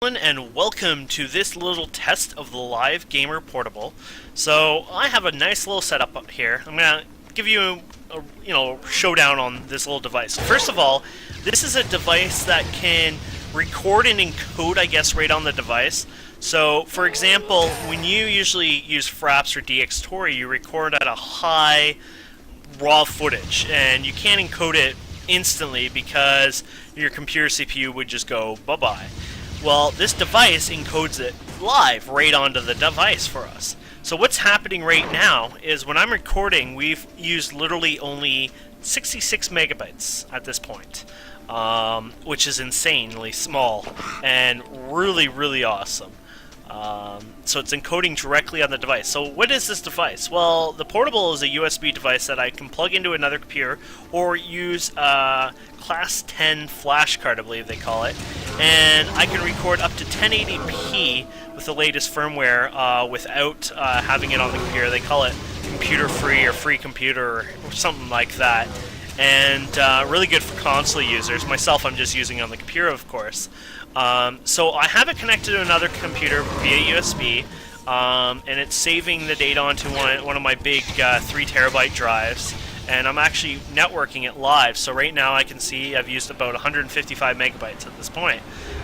And welcome to this little test of the Live Gamer Portable. So I have a nice little setup up here. I'm gonna give you a showdown on this little device. First of all, this is a device that can record and encode, I guess, right on the device. So, for example, when you usually use Fraps or Dxtory, you record at a high raw footage, and you can't encode it instantly because your computer CPU would just go bye-bye. Well, this device encodes it live right onto the device for us. So what's happening right now is when I'm recording, we've used literally only 66 megabytes at this point, which is insanely small and really, really awesome. So it's encoding directly on the device. So what is this device? Well, the portable is a USB device that I can plug into another computer or use a Class 10 flash card, I believe they call it. And I can record up to 1080p with the latest firmware without having it on the computer. They call it computer free or free computer or something like that. And really good for console users. Myself, I'm just using it on the computer, of course. So I have it connected to another computer via USB, and it's saving the data onto one of my big 3 terabyte drives, and I'm actually networking it live. So right now I can see I've used about 155 megabytes at this point.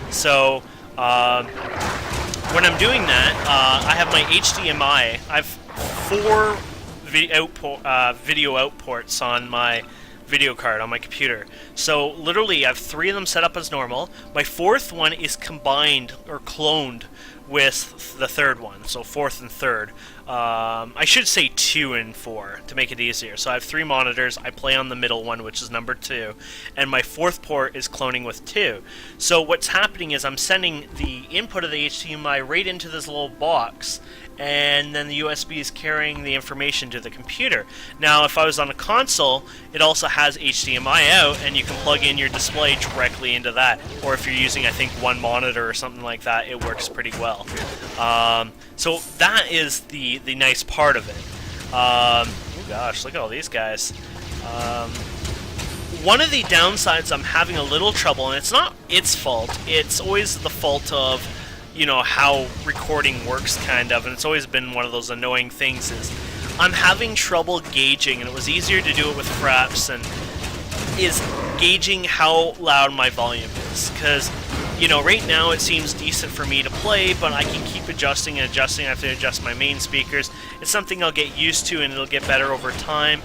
So when I'm doing that, I have my HDMI. I have 4 video outports on my video card on my computer. So literally I have 3 of them set up as normal. My 4th one is combined or cloned with the 3rd one, so 4th and 3rd. I should say 2 and 4 to make it easier. So I have 3 monitors. I play on the middle one, which is number 2, and my 4th port is cloning with 2. So what's happening is I'm sending the input of the HDMI right into this little box, and then the USB is carrying the information to the computer. Now, if I was on a console, it also has HDMI out, and you can plug in your display directly into that. Or if you're using, I think, one monitor or something like that, it works pretty well. So that is the nice part of it. Oh gosh, look at all these guys. One of the downsides I'm having a little trouble, and it's not its fault, it's always the fault of how recording works, kind of, and it's always been one of those annoying things, is I'm having trouble gauging, and it was easier to do it with Fraps, and is gauging how loud my volume is, because right now it seems decent for me to play, but I can keep adjusting and adjusting. I have to adjust my main speakers. It's something I'll get used to, and it'll get better over time,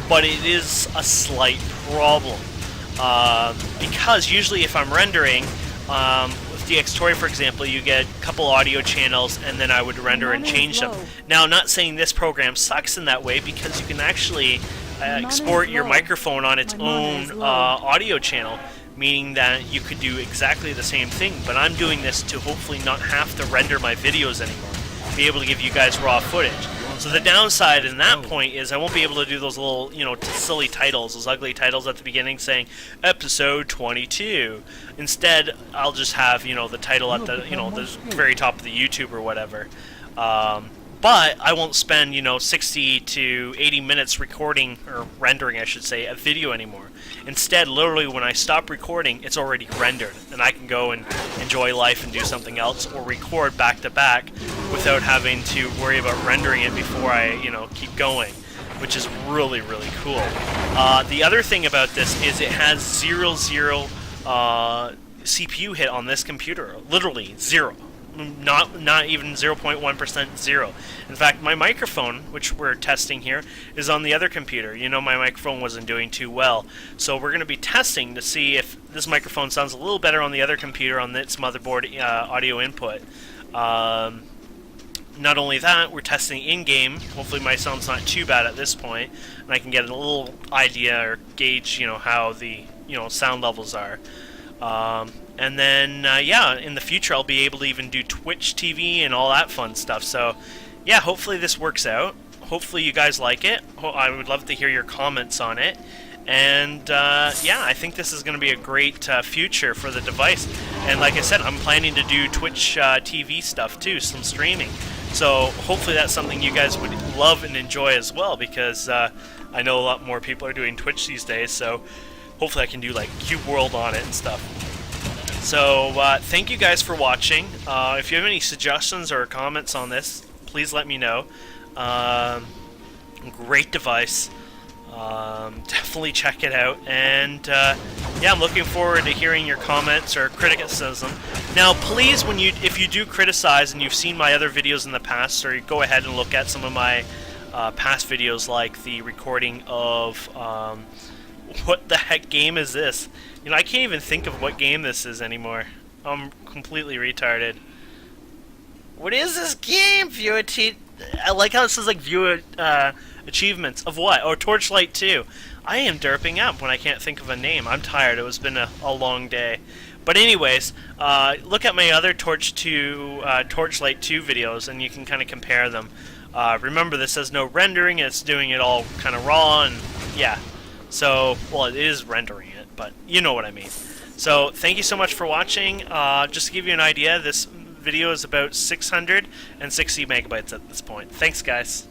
but it is a slight problem, because usually if I'm rendering, Dxtory, for example, you get a couple audio channels, and then I would render and change them. Now, I'm not saying this program sucks in that way, because you can actually export your microphone on its own audio channel, meaning that you could do exactly the same thing, but I'm doing this to hopefully not have to render my videos anymore, be able to give you guys raw footage. So the downside in that point is I won't be able to do those little, silly titles, those ugly titles at the beginning saying episode 22. Instead, I'll just have, the title at the, the very top of the YouTube or whatever. But I won't spend, 60 to 80 minutes recording, or rendering, I should say, a video anymore. Instead, literally, when I stop recording, it's already rendered, and I can go and enjoy life and do something else, or record back to back without having to worry about rendering it before I, keep going, which is really, really cool. The other thing about this is it has 0 CPU hit on this computer, literally 0. Not even 0.1% 0. In fact, my microphone, which we're testing here, is on the other computer. My microphone wasn't doing too well. So we're going to be testing to see if this microphone sounds a little better on the other computer on its motherboard audio input. Not only that, we're testing in-game. Hopefully my sound's not too bad at this point, and I can get a little idea or gauge, how the, sound levels are. And then, in the future I'll be able to even do Twitch TV and all that fun stuff. So, yeah, hopefully this works out. Hopefully you guys like it. I would love to hear your comments on it. And, I think this is going to be a great future for the device. And like I said, I'm planning to do Twitch TV stuff too, some streaming. So hopefully that's something you guys would love and enjoy as well, because I know a lot more people are doing Twitch these days. So hopefully I can do like Cube World on it and stuff. So thank you guys for watching. If you have any suggestions or comments on this, please let me know. Great device. Definitely check it out, and yeah, I'm looking forward to hearing your comments or criticism. Now, please, if you do criticize and you've seen my other videos in the past, or you go ahead and look at some of my past videos, like the recording of what the heck game is this? You know, I can't even think of what game this is anymore. I'm completely retarded. What is this game? I like how this is like view achievements of what? Oh, Torchlight 2. I am derping up when I can't think of a name. I'm tired. It's been a long day. But anyways, look at my other Torchlight 2 videos, and you can kind of compare them. Remember, this has no rendering. It's doing it all kind of raw, and yeah. So, well, it is rendering it, but you know what I mean. So, thank you so much for watching. Just to give you an idea, this video is about 660 megabytes at this point. Thanks, guys.